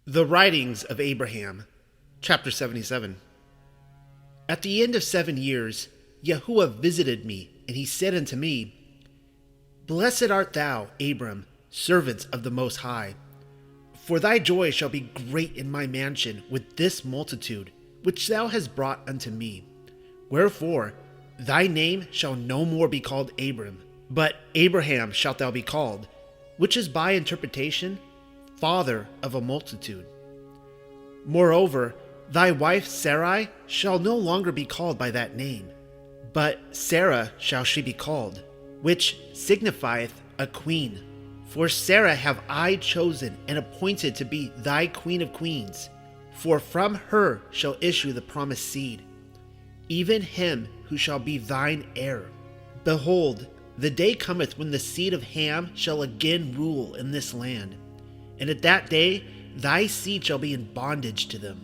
The Writings of Abraham, chapter 77. At the end of 7 years, Yahuwah visited me, and he said unto me, Blessed art thou, Abram, servant of the Most High, for thy joy shall be great in my mansion with this multitude, which thou hast brought unto me. Wherefore, thy name shall no more be called Abram, but Abraham shalt thou be called, which is by interpretation, father of a multitude. Moreover, thy wife Sarai shall no longer be called by that name, but Sarah shall she be called, which signifieth a queen. For Sarah have I chosen and appointed to be thy queen of queens, for from her shall issue the promised seed, even him who shall be thine heir. Behold, the day cometh when the seed of Ham shall again rule in this land, and at that day thy seed shall be in bondage to them.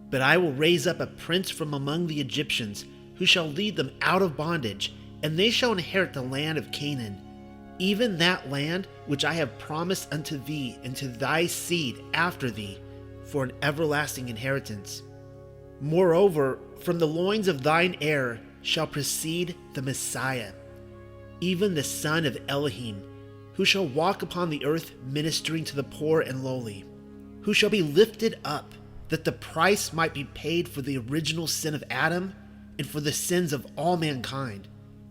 But I will raise up a prince from among the Egyptians, who shall lead them out of bondage, and they shall inherit the land of Canaan, even that land which I have promised unto thee and to thy seed after thee, for an everlasting inheritance. Moreover, from the loins of thine heir shall proceed the Messiah, even the son of Elohim, who shall walk upon the earth ministering to the poor and lowly, who shall be lifted up, that the price might be paid for the original sin of Adam and for the sins of all mankind,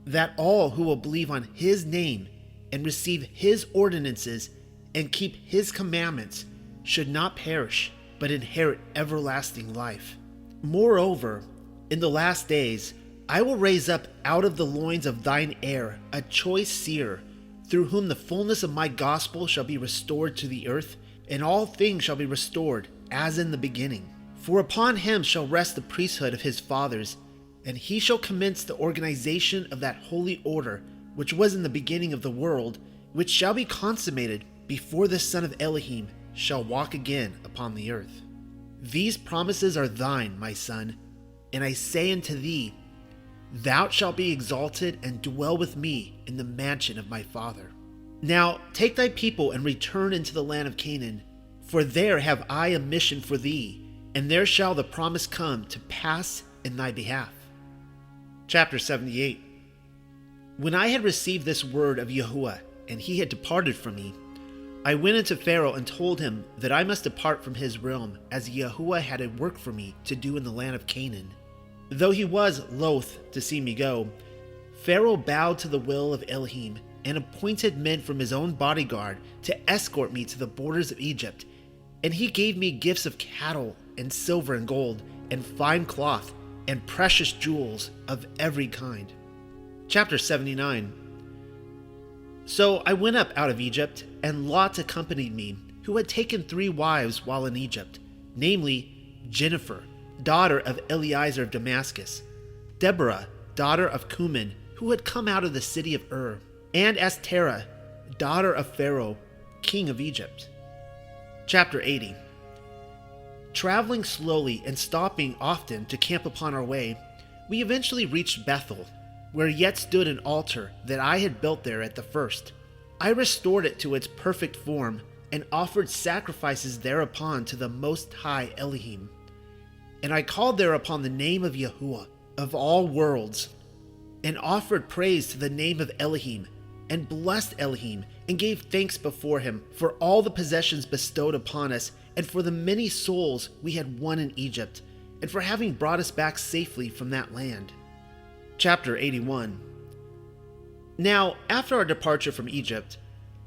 that all who will believe on his name and receive his ordinances and keep his commandments should not perish, but inherit everlasting life. Moreover, in the last days I will raise up out of the loins of thine heir a choice seer, through whom the fullness of my gospel shall be restored to the earth, and all things shall be restored as in the beginning. For upon him shall rest the priesthood of his fathers, and he shall commence the organization of that holy order which was in the beginning of the world, which shall be consummated before the Son of Elohim shall walk again upon the earth. These promises are thine, my son, and I say unto thee, Thou shalt be exalted and dwell with me in the mansion of my father. Now take thy people and return into the land of Canaan, for there have I a mission for thee, and there shall the promise come to pass in thy behalf. Chapter 78. When I had received this word of Yahuwah, and he had departed from me, I went unto Pharaoh and told him that I must depart from his realm, as Yahuwah had a work for me to do in the land of Canaan. Though he was loath to see me go, Pharaoh bowed to the will of Elohim and appointed men from his own bodyguard to escort me to the borders of Egypt, and he gave me gifts of cattle and silver and gold and fine cloth and precious jewels of every kind. Chapter 79. So I went up out of Egypt, and Lot accompanied me, who had taken 3 wives while in Egypt, namely Jennifer, daughter of Eliezer of Damascus, Deborah, daughter of Cumin, who had come out of the city of Ur, and Asterah, daughter of Pharaoh, king of Egypt. Chapter 80. Traveling slowly and stopping often to camp upon our way, we eventually reached Bethel, where yet stood an altar that I had built there at the first. I restored it to its perfect form and offered sacrifices thereupon to the Most High Elohim. And I called thereupon the name of Yahuwah of all worlds, and offered praise to the name of Elohim, and blessed Elohim, and gave thanks before him for all the possessions bestowed upon us, and for the many souls we had won in Egypt, and for having brought us back safely from that land. Chapter 81. Now, after our departure from Egypt,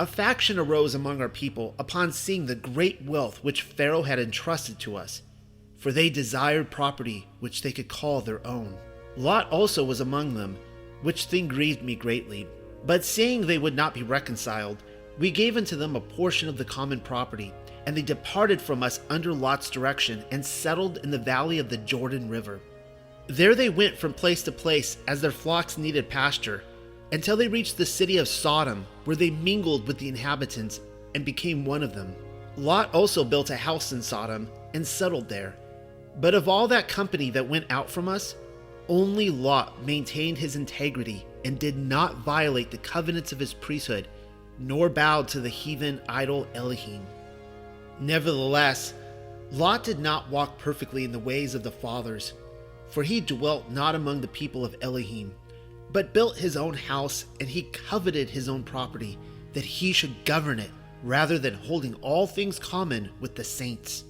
a faction arose among our people upon seeing the great wealth which Pharaoh had entrusted to us, for they desired property which they could call their own. Lot also was among them, which thing grieved me greatly. But seeing they would not be reconciled, we gave unto them a portion of the common property, and they departed from us under Lot's direction and settled in the valley of the Jordan River. There they went from place to place as their flocks needed pasture, until they reached the city of Sodom, where they mingled with the inhabitants and became one of them. Lot also built a house in Sodom and settled there. But of all that company that went out from us, only Lot maintained his integrity and did not violate the covenants of his priesthood, nor bowed to the heathen idol Elohim. Nevertheless, Lot did not walk perfectly in the ways of the fathers, for he dwelt not among the people of Elohim, but built his own house, and he coveted his own property, that he should govern it, rather than holding all things common with the saints.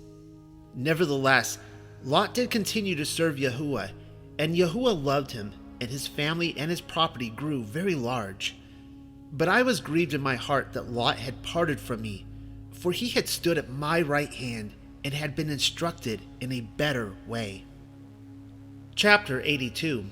Nevertheless, Lot did continue to serve Yahuwah, and Yahuwah loved him, and his family and his property grew very large. But I was grieved in my heart that Lot had parted from me, for he had stood at my right hand, and had been instructed in a better way. Chapter 82.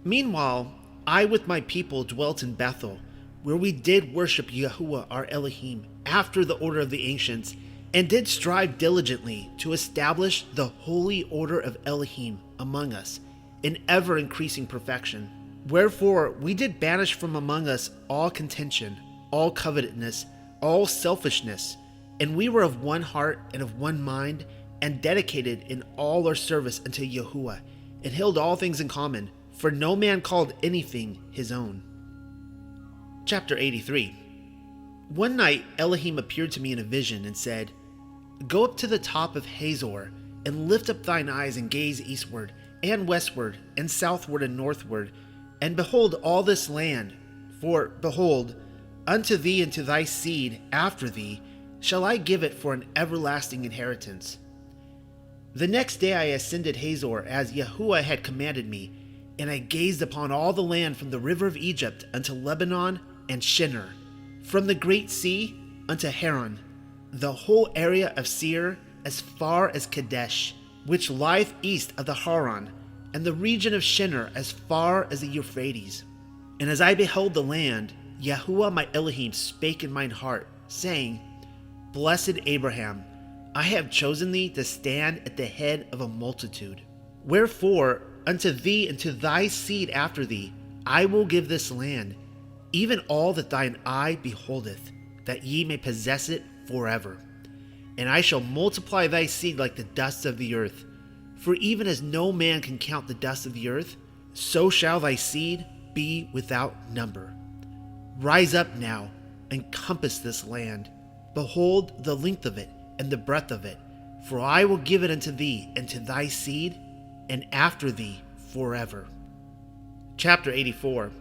Meanwhile, I with my people dwelt in Bethel, where we did worship Yahuwah our Elohim after the order of the ancients, and did strive diligently to establish the holy order of Elohim among us in ever-increasing perfection. Wherefore we did banish from among us all contention, all covetousness, all selfishness, and we were of one heart and of one mind, and dedicated in all our service unto Yahuwah, and held all things in common, for no man called anything his own. Chapter 83. One night Elohim appeared to me in a vision and said, Go up to the top of Hazor, and lift up thine eyes and gaze eastward, and westward, and southward, and northward, and behold all this land. For, behold, unto thee and to thy seed after thee shall I give it for an everlasting inheritance. The next day I ascended Hazor as Yahuwah had commanded me, and I gazed upon all the land from the river of Egypt unto Lebanon and Shinar, from the great sea unto Haran, the whole area of Seir as far as Kadesh, which lieth east of the Haran, and the region of Shinar as far as the Euphrates. And as I beheld the land, Yahuwah my Elohim spake in mine heart, saying, Blessed Abraham, I have chosen thee to stand at the head of a multitude. Wherefore, unto thee and to thy seed after thee I will give this land, even all that thine eye beholdeth, that ye may possess it forever. And I shall multiply thy seed like the dust of the earth. For even as no man can count the dust of the earth, so shall thy seed be without number. Rise up now, and compass this land. Behold the length of it, and the breadth of it. For I will give it unto thee, and to thy seed, and after thee forever. Chapter 84.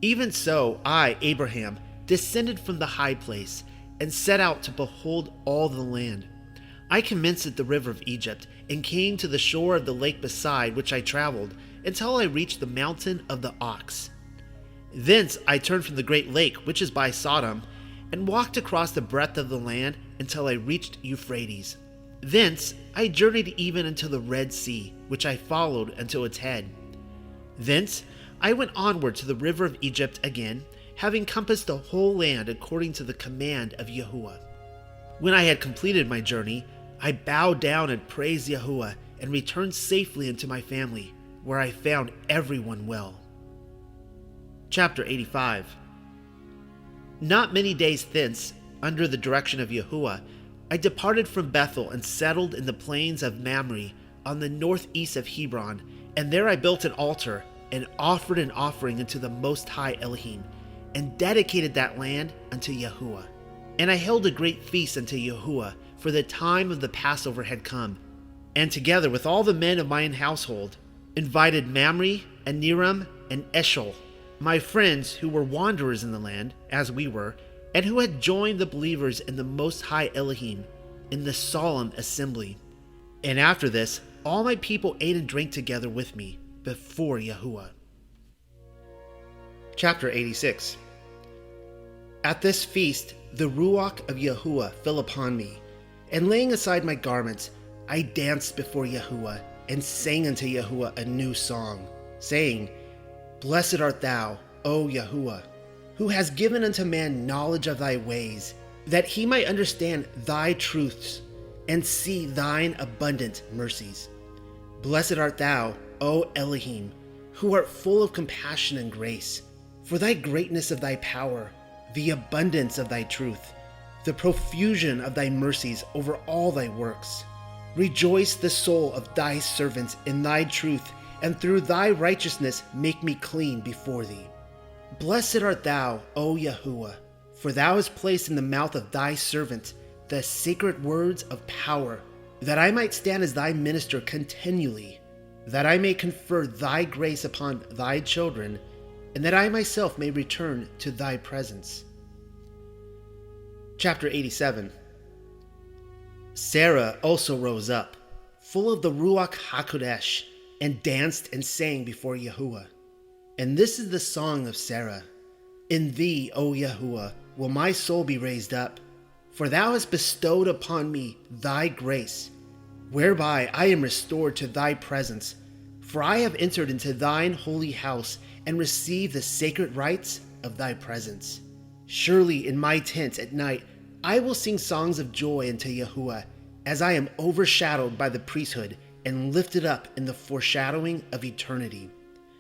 Even so I, Abraham, descended from the high place, and set out to behold all the land. I commenced at the river of Egypt, and came to the shore of the lake beside which I traveled, until I reached the mountain of the ox. Thence I turned from the great lake which is by Sodom, and walked across the breadth of the land until I reached Euphrates. Thence I journeyed even unto the Red Sea, which I followed until its head. Thence I went onward to the river of Egypt again, having compassed the whole land according to the command of Yahuwah. When I had completed my journey, I bowed down and praised Yahuwah, and returned safely unto my family, where I found everyone well. Chapter 85. Not many days thence, under the direction of Yahuwah, I departed from Bethel and settled in the plains of Mamre, on the northeast of Hebron, and there I built an altar, and offered an offering unto the Most High Elohim, and dedicated that land unto Yahuwah. And I held a great feast unto Yahuwah, for the time of the Passover had come, and together with all the men of mine household, invited Mamre, and Niram, and Eshol, my friends who were wanderers in the land, as we were, and who had joined the believers in the Most High Elohim, in the solemn assembly. And after this, all my people ate and drank together with me, before Yahuwah. Chapter 86. At this feast, the Ruach of Yahuwah fell upon me, and laying aside my garments, I danced before Yahuwah, and sang unto Yahuwah a new song, saying, Blessed art thou, O Yahuwah, who has given unto man knowledge of thy ways, that he might understand thy truths, and see thine abundant mercies. Blessed art thou, O Elohim, who art full of compassion and grace, for thy greatness of thy power, the abundance of thy truth, the profusion of thy mercies over all thy works. Rejoice the soul of thy servants in thy truth, and through thy righteousness make me clean before thee. Blessed art thou, O Yahuwah, for thou hast placed in the mouth of thy servant the sacred words of power, that I might stand as thy minister continually, that I may confer thy grace upon thy children, and that I myself may return to thy presence. Chapter 87. Sarah also rose up, full of the Ruach HaKodesh, and danced and sang before Yahuwah. And this is the song of Sarah. In thee, O Yahuwah, will my soul be raised up, for thou hast bestowed upon me thy grace, whereby I am restored to thy presence. For I have entered into thine holy house, and received the sacred rites of thy presence. Surely in my tent at night I will sing songs of joy unto Yahuwah, as I am overshadowed by the priesthood, and lifted up in the foreshadowing of eternity.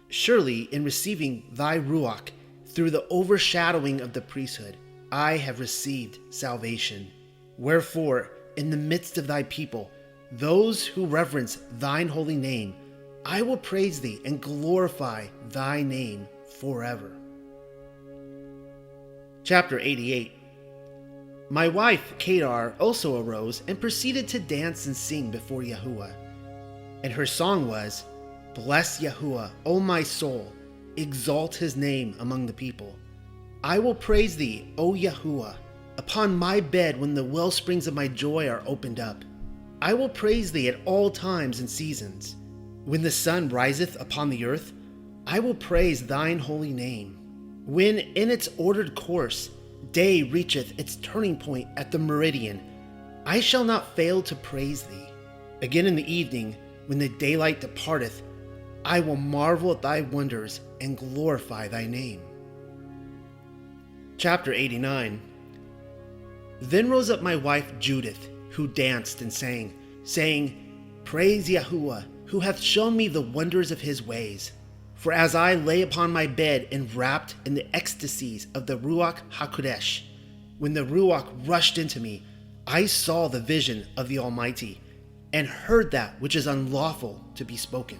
Surely in receiving thy Ruach, through the overshadowing of the priesthood, I have received salvation. Wherefore, in the midst of thy people, those who reverence thine holy name, I will praise thee and glorify thy name forever. Chapter 88. My wife, Kedar, also arose and proceeded to dance and sing before Yahuwah. And her song was, Bless Yahuwah, O my soul, exalt his name among the people. I will praise thee, O Yahuwah, upon my bed when the well springs of my joy are opened up. I will praise thee at all times and seasons. When the sun riseth upon the earth, I will praise thine holy name. When in its ordered course day reacheth its turning point at the meridian, I shall not fail to praise thee. Again in the evening, when the daylight departeth, I will marvel at thy wonders and glorify thy name. Chapter 89. Then rose up my wife Judith, who danced and sang, saying, Praise Yahuwah, who hath shown me the wonders of his ways. For as I lay upon my bed enwrapped in the ecstasies of the Ruach HaKodesh, when the Ruach rushed into me, I saw the vision of the Almighty, and heard that which is unlawful to be spoken.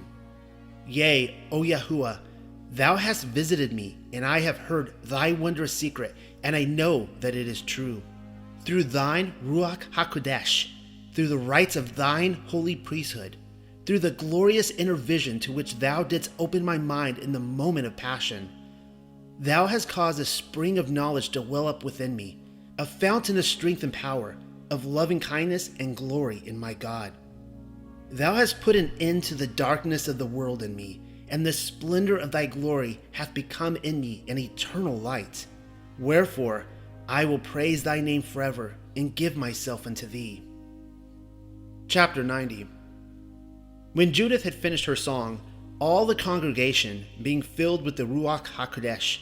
Yea, O Yahuwah, thou hast visited me, and I have heard thy wondrous secret, and I know that it is true. Through thine Ruach HaKodesh, through the rites of thine holy priesthood, through the glorious inner vision to which thou didst open my mind in the moment of passion, thou hast caused a spring of knowledge to well up within me, a fountain of strength and power, of loving kindness and glory in my God. Thou hast put an end to the darkness of the world in me, and the splendor of thy glory hath become in me an eternal light. Wherefore I will praise thy name forever, and give myself unto thee. Chapter 90. When Judith had finished her song, all the congregation, being filled with the Ruach HaKodesh,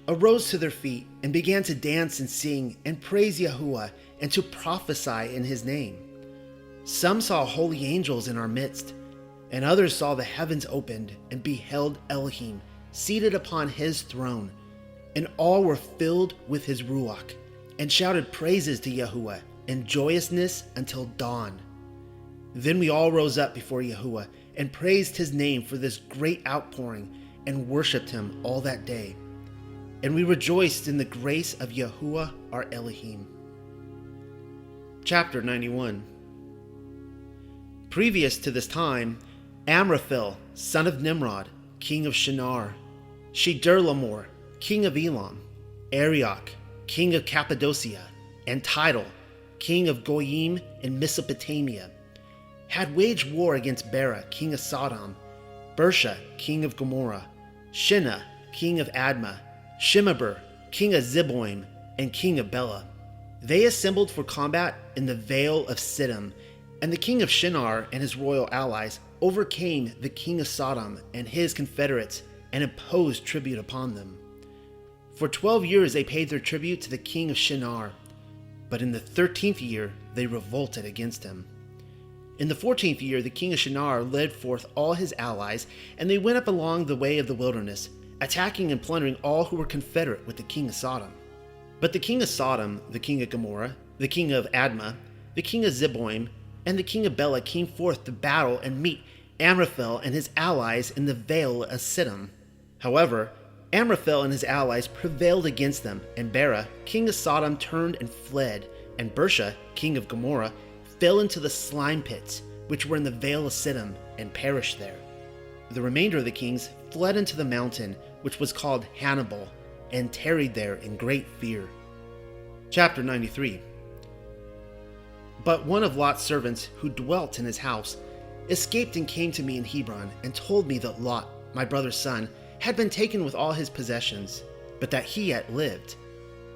arose to their feet and began to dance and sing and praise Yahuwah and to prophesy in his name. Some saw holy angels in our midst, and others saw the heavens opened and beheld Elohim seated upon his throne, and all were filled with his Ruach, and shouted praises to Yahuwah in joyousness until dawn. Then we all rose up before Yahuwah and praised his name for this great outpouring, and worshipped him all that day. And we rejoiced in the grace of Yahuwah our Elohim. Chapter 91. Previous to this time, Amraphel, son of Nimrod, king of Shinar, Shedurlamor, king of Elam, Arioch, king of Cappadocia, and Tidal, king of Goyim in Mesopotamia, had waged war against Bera, king of Sodom, Bersha, king of Gomorrah, Shinnah, king of Admah, Shemeber, king of Zeboim, and king of Bela. They assembled for combat in the Vale of Siddim, and the king of Shinar and his royal allies overcame the king of Sodom and his confederates and imposed tribute upon them. For 12 years they paid their tribute to the king of Shinar, but in the 13th year they revolted against him. In the 14th year the king of Shinar led forth all his allies, and they went up along the way of the wilderness, attacking and plundering all who were confederate with the king of Sodom. But the king of Sodom, the king of Gomorrah, the king of Admah, the king of Zeboim, and the king of Bela came forth to battle and meet Amraphel and his allies in the Vale of Siddim. However, Amraphel and his allies prevailed against them, and Bera, king of Sodom, turned and fled, and Bersha, king of Gomorrah, fell into the slime pits, which were in the Vale of Siddim, and perished there. The remainder of the kings fled into the mountain, which was called Hannibal, and tarried there in great fear. Chapter 93. But one of Lot's servants, who dwelt in his house, escaped and came to me in Hebron, and told me that Lot, my brother's son, had been taken with all his possessions, but that he yet lived.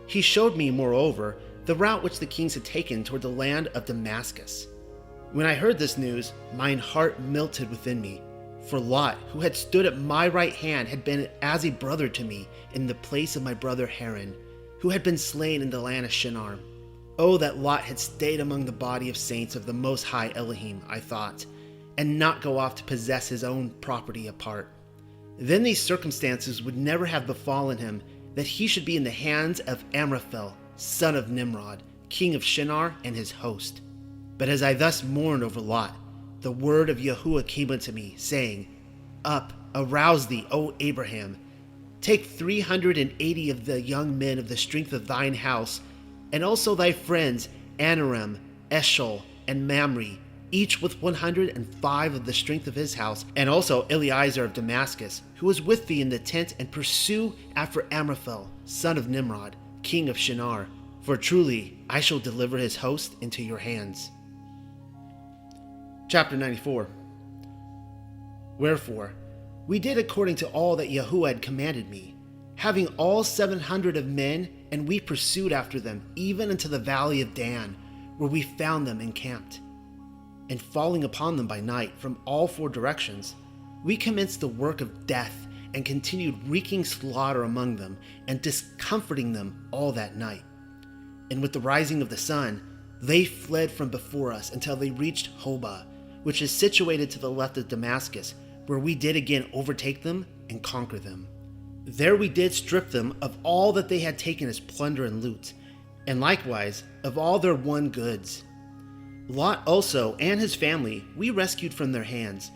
He showed me, moreover, the route which the kings had taken toward the land of Damascus. When I heard this news, mine heart melted within me, for Lot, who had stood at my right hand, had been as a brother to me in the place of my brother Haran, who had been slain in the land of Shinar. Oh, that Lot had stayed among the body of saints of the Most High Elohim, I thought, and not go off to possess his own property apart. Then these circumstances would never have befallen him, that he should be in the hands of Amraphel, son of Nimrod, king of Shinar, and his host. But as I thus mourned over Lot, the word of Yahuwah came unto me, saying, Up, arouse thee, O Abraham. Take 380 of the young men of the strength of thine house, and also thy friends Anaram, Eshol, and Mamre, each with 105 of the strength of his house, and also Eliezer of Damascus, who was with thee in the tent, and pursue after Amraphel, son of Nimrod, king of Shinar, for truly I shall deliver his host into your hands. Chapter 94. Wherefore, we did according to all that Yahuwah had commanded me, having all 700 of men, and we pursued after them, even unto the valley of Dan, where we found them encamped. And falling upon them by night from all 4 directions, we commenced the work of death, and continued wreaking slaughter among them, and discomforting them all that night. And with the rising of the sun, they fled from before us until they reached Hobah, which is situated to the left of Damascus, where we did again overtake them and conquer them. There we did strip them of all that they had taken as plunder and loot, and likewise of all their won goods. Lot also and his family we rescued from their hands,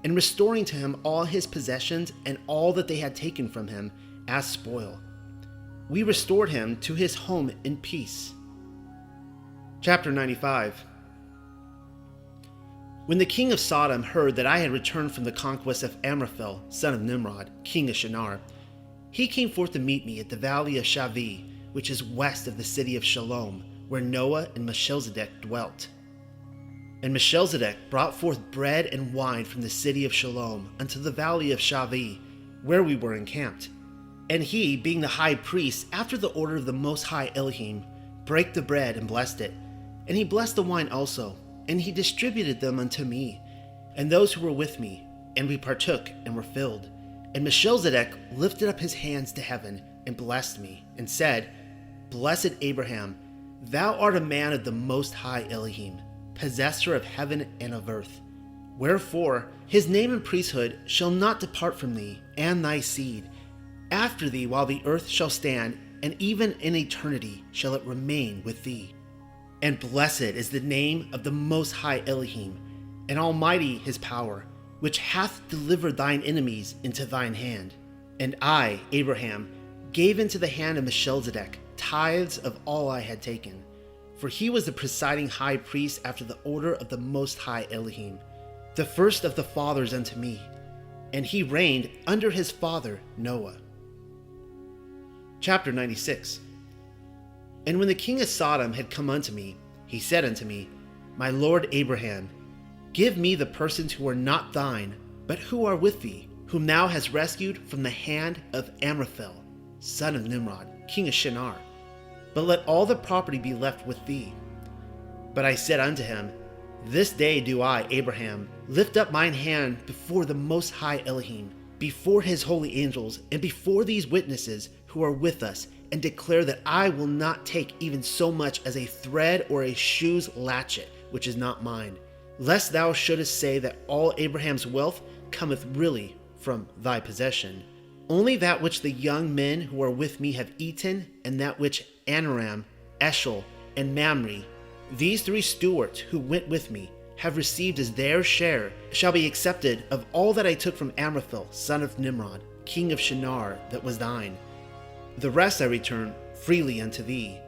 and restoring to him all his possessions and all that they had taken from him as spoil, we restored him to his home in peace. Chapter 95. When the king of Sodom heard that I had returned from the conquest of Amraphel, son of Nimrod, king of Shinar, he came forth to meet me at the valley of Shavi, which is west of the city of Shalom, where Noah and Melchizedek dwelt. And Melchizedek brought forth bread and wine from the city of Shalom unto the valley of Shavi, where we were encamped. And he, being the high priest, after the order of the Most High Elohim, brake the bread and blessed it. And he blessed the wine also, and he distributed them unto me, and those who were with me, and we partook and were filled. And Melchizedek lifted up his hands to heaven, and blessed me, and said, Blessed Abraham, thou art a man of the Most High Elohim, possessor of heaven and of earth. Wherefore his name and priesthood shall not depart from thee and thy seed after thee while the earth shall stand, and even in eternity shall it remain with thee. And blessed is the name of the Most High Elohim, and almighty his power, which hath delivered thine enemies into thine hand. And I, Abraham, gave into the hand of Melchizedek tithes of all I had taken, for he was the presiding high priest after the order of the Most High Elohim, the first of the fathers unto me, and he reigned under his father Noah. Chapter 96. And when the king of Sodom had come unto me, he said unto me, My lord Abraham, give me the persons who are not thine, but who are with thee, whom thou hast rescued from the hand of Amraphel, son of Nimrod, king of Shinar. But let all the property be left with thee. But I said unto him, This day do I, Abraham, lift up mine hand before the Most High Elohim, before his holy angels, and before these witnesses who are with us, and declare that I will not take even so much as a thread or a shoe's latchet, which is not mine, lest thou shouldest say that all Abraham's wealth cometh really from thy possession. Only that which the young men who are with me have eaten, and that which Anaram, Eshol, and Mamre, these 3 stewards who went with me, have received as their share, shall be accepted of all that I took from Amraphel, son of Nimrod, king of Shinar, that was thine. The rest I return freely unto thee.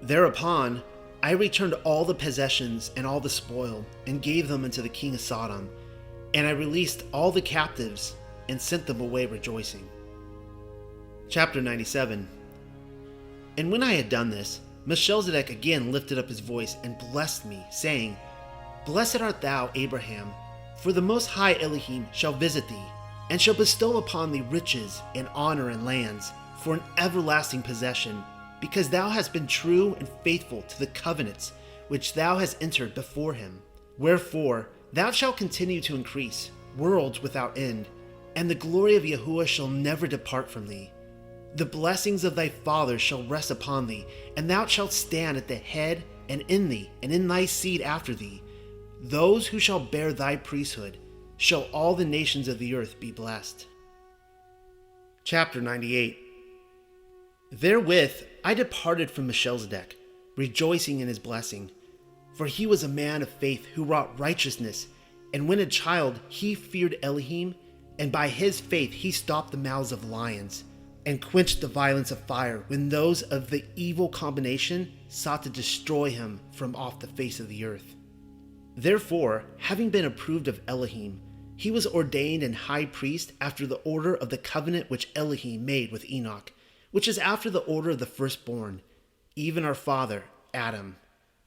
Thereupon I returned all the possessions and all the spoil, and gave them unto the king of Sodom, and I released all the captives, and sent them away rejoicing. Chapter 97. And when I had done this, Melchizedek again lifted up his voice and blessed me, saying, Blessed art thou, Abraham, for the Most High Elohim shall visit thee, and shall bestow upon thee riches and honor and lands, for an everlasting possession, because thou hast been true and faithful to the covenants which thou hast entered before him. Wherefore thou shalt continue to increase, worlds without end, and the glory of Yahuwah shall never depart from thee. The blessings of thy fathers shall rest upon thee, and thou shalt stand at the head, and in thee, and in thy seed after thee. Those who shall bear thy priesthood, shall all the nations of the earth be blessed. Chapter 98. Therewith I departed from Melchizedek, rejoicing in his blessing. For he was a man of faith who wrought righteousness, and when a child he feared Elohim, and by his faith he stopped the mouths of lions, and quenched the violence of fire when those of the evil combination sought to destroy him from off the face of the earth. Therefore, having been approved of Elohim, he was ordained an high priest after the order of the covenant which Elohim made with Enoch, which is after the order of the firstborn, even our father, Adam.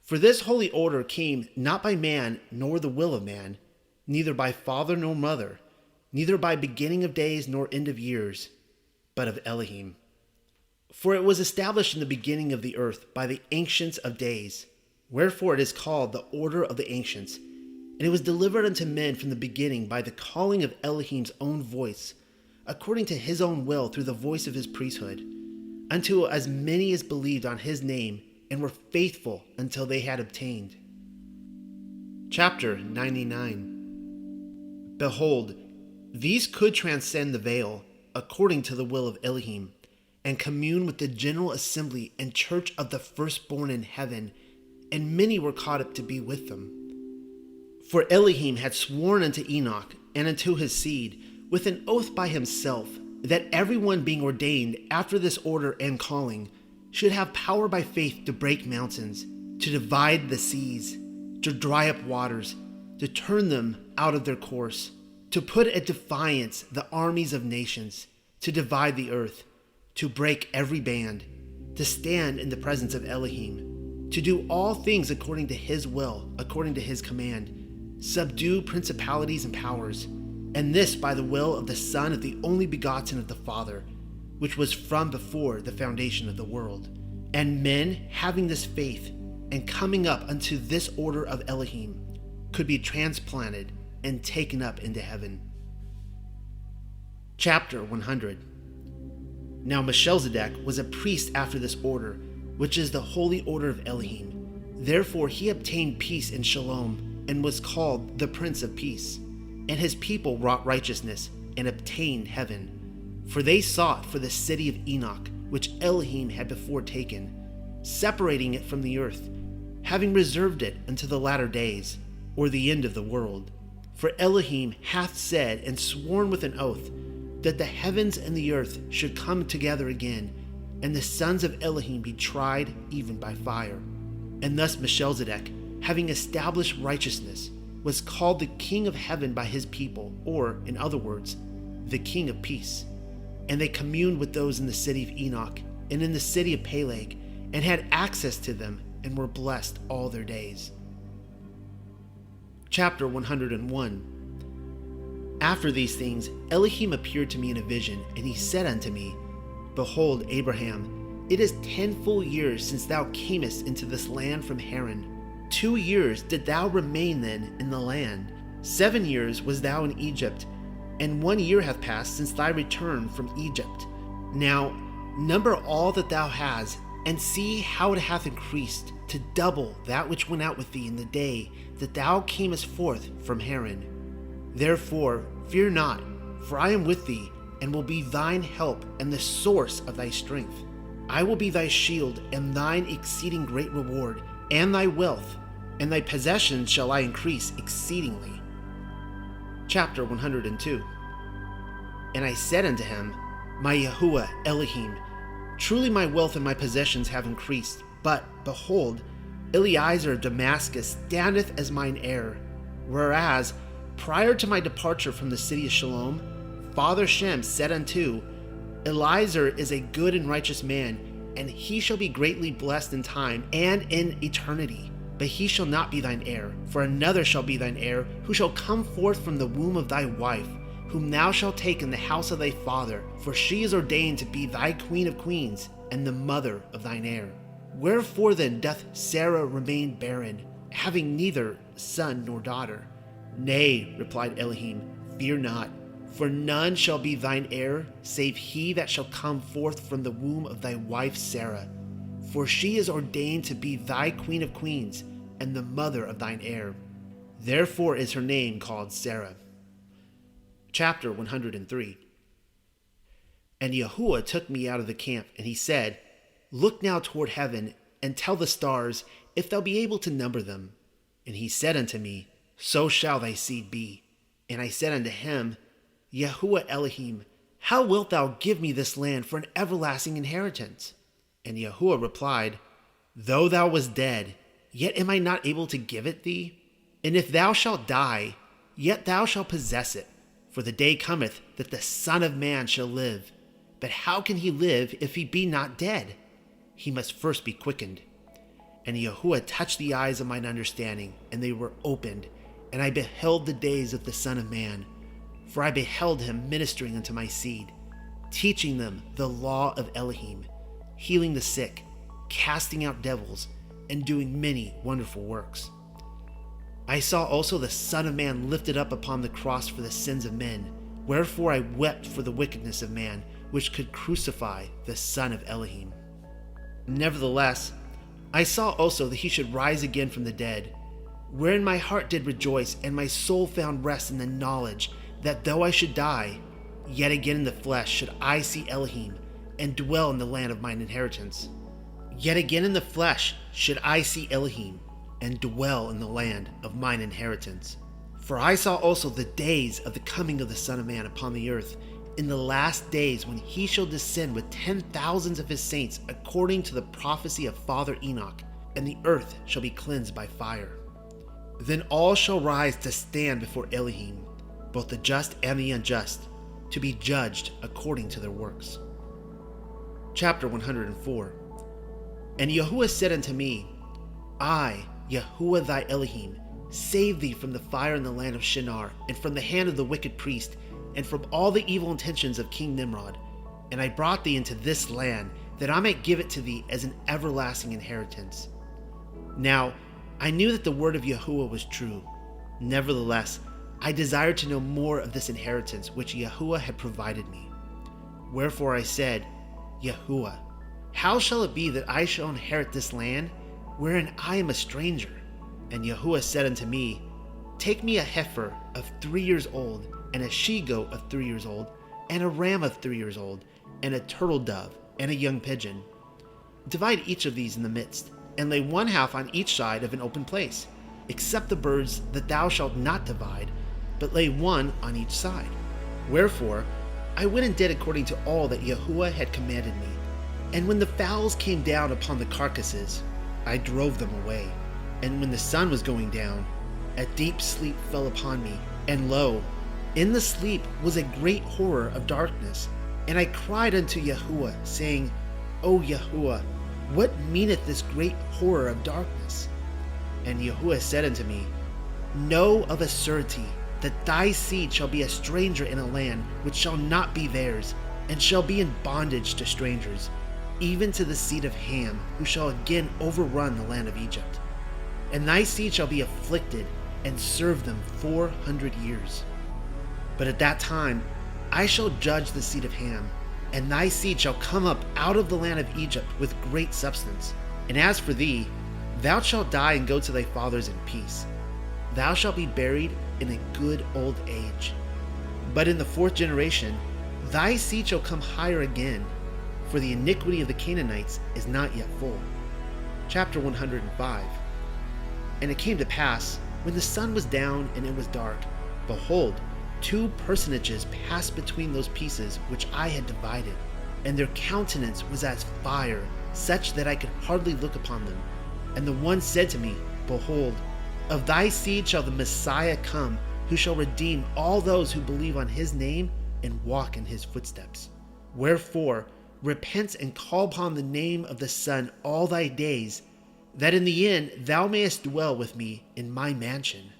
For this holy order came not by man nor the will of man, neither by father nor mother, neither by beginning of days nor end of years, but of Elohim. For it was established in the beginning of the earth by the ancients of days, wherefore it is called the order of the ancients, and it was delivered unto men from the beginning by the calling of Elohim's own voice, according to his own will through the voice of his priesthood, unto as many as believed on his name and were faithful until they had obtained. Chapter 99. Behold, these could transcend the veil, according to the will of Elohim, and commune with the general assembly and church of the firstborn in heaven, and many were caught up to be with them. For Elohim had sworn unto Enoch and unto his seed with an oath by himself, that everyone being ordained after this order and calling should have power by faith to break mountains, to divide the seas, to dry up waters, to turn them out of their course, to put at defiance the armies of nations, to divide the earth, to break every band, to stand in the presence of Elohim, to do all things according to his will, according to his command, subdue principalities and powers, and this by the will of the Son of the only begotten of the Father, which was from before the foundation of the world. And men, having this faith, and coming up unto this order of Elohim, could be transplanted and taken up into heaven. Chapter 100. Now Melchizedek was a priest after this order, which is the holy order of Elohim. Therefore he obtained peace and shalom, and was called the Prince of Peace. And his people wrought righteousness, and obtained heaven. For they sought for the city of Enoch, which Elohim had before taken, separating it from the earth, having reserved it unto the latter days, or the end of the world. For Elohim hath said and sworn with an oath, that the heavens and the earth should come together again, and the sons of Elohim be tried even by fire. And thus Melchizedek, having established righteousness, was called the King of Heaven by his people, or, in other words, the King of Peace. And they communed with those in the city of Enoch, and in the city of Peleg, and had access to them, and were blessed all their days. Chapter 101. After these things, Elohim appeared to me in a vision, and he said unto me, Behold, Abraham, it is 10 full years since thou camest into this land from Haran. 2 years did thou remain then in the land. 7 years was thou in Egypt, and 1 year hath passed since thy return from Egypt. Now number all that thou hast, and see how it hath increased, to double that which went out with thee in the day that thou camest forth from Haran. Therefore fear not, for I am with thee, and will be thine help and the source of thy strength. I will be thy shield and thine exceeding great reward, and thy wealth, and thy possessions shall I increase exceedingly. Chapter 102. And I said unto him, My Yahuwah Elohim, truly my wealth and my possessions have increased, but, behold, Eliezer of Damascus standeth as mine heir, whereas, prior to my departure from the city of Shalom, Father Shem said unto, Eliezer is a good and righteous man, and he shall be greatly blessed in time and in eternity. But he shall not be thine heir, for another shall be thine heir, who shall come forth from the womb of thy wife, whom thou shalt take in the house of thy father, for she is ordained to be thy queen of queens, and the mother of thine heir. Wherefore then doth Sarah remain barren, having neither son nor daughter? Nay, replied Elohim, fear not, for none shall be thine heir, save he that shall come forth from the womb of thy wife Sarah. For she is ordained to be thy queen of queens, and the mother of thine heir. Therefore is her name called Sarah. Chapter 103. And Yahuwah took me out of the camp, and he said, Look now toward heaven, and tell the stars, if thou be able to number them. And he said unto me, So shall thy seed be. And I said unto him, Yahuwah Elohim, how wilt thou give me this land for an everlasting inheritance? And Yahuwah replied, Though thou wast dead, yet am I not able to give it thee? And if thou shalt die, yet thou shalt possess it. For the day cometh that the Son of Man shall live. But how can he live if he be not dead? He must first be quickened. And Yahuwah touched the eyes of mine understanding, and they were opened, and I beheld the days of the Son of Man. For I beheld him ministering unto my seed, teaching them the law of Elohim, healing the sick, casting out devils, and doing many wonderful works. I saw also the Son of Man lifted up upon the cross for the sins of men, wherefore I wept for the wickedness of man, which could crucify the Son of Elohim. Nevertheless, I saw also that he should rise again from the dead, wherein my heart did rejoice, and my soul found rest in the knowledge that though I should die, yet again in the flesh should I see Elohim, and dwell in the land of mine inheritance. Yet again in the flesh should I see Elohim, and dwell in the land of mine inheritance. For I saw also the days of the coming of the Son of Man upon the earth, in the last days when he shall descend with 10,000s of his saints, according to the prophecy of Father Enoch, and the earth shall be cleansed by fire. Then all shall rise to stand before Elohim, both the just and the unjust, to be judged according to their works. Chapter 104. And Yahuwah said unto me, I, Yahuwah thy Elohim, save thee from the fire in the land of Shinar, and from the hand of the wicked priest, and from all the evil intentions of King Nimrod. And I brought thee into this land, that I might give it to thee as an everlasting inheritance. Now, I knew that the word of Yahuwah was true. Nevertheless, I desired to know more of this inheritance which Yahuwah had provided me. Wherefore I said, Yahuwah, how shall it be that I shall inherit this land, wherein I am a stranger? And Yahuwah said unto me, Take me a heifer of 3 years old, and a she-goat of 3 years old, and a ram of 3 years old, and a turtle dove, and a young pigeon. Divide each of these in the midst, and lay one half on each side of an open place, except the birds that thou shalt not divide, but lay one on each side. Wherefore I went and did according to all that Yahuwah had commanded me. And when the fowls came down upon the carcasses, I drove them away. And when the sun was going down, a deep sleep fell upon me, and lo, in the sleep was a great horror of darkness. And I cried unto Yahuwah, saying, O Yahuwah, what meaneth this great horror of darkness? And Yahuwah said unto me, Know of a surety that thy seed shall be a stranger in a land which shall not be theirs, and shall be in bondage to strangers, even to the seed of Ham, who shall again overrun the land of Egypt. And thy seed shall be afflicted, and serve them 400 years. But at that time I shall judge the seed of Ham, and thy seed shall come up out of the land of Egypt with great substance. And as for thee, thou shalt die and go to thy fathers in peace. Thou shalt be buried in a good old age. But in the 4th generation, thy seed shall come higher again, for the iniquity of the Canaanites is not yet full. Chapter 105. And it came to pass, when the sun was down and it was dark, behold, 2 personages passed between those pieces which I had divided, and their countenance was as fire, such that I could hardly look upon them. And the one said to me, Behold, of thy seed shall the Messiah come, who shall redeem all those who believe on his name and walk in his footsteps. Wherefore, repent and call upon the name of the Son all thy days, that in the end thou mayest dwell with me in my mansion.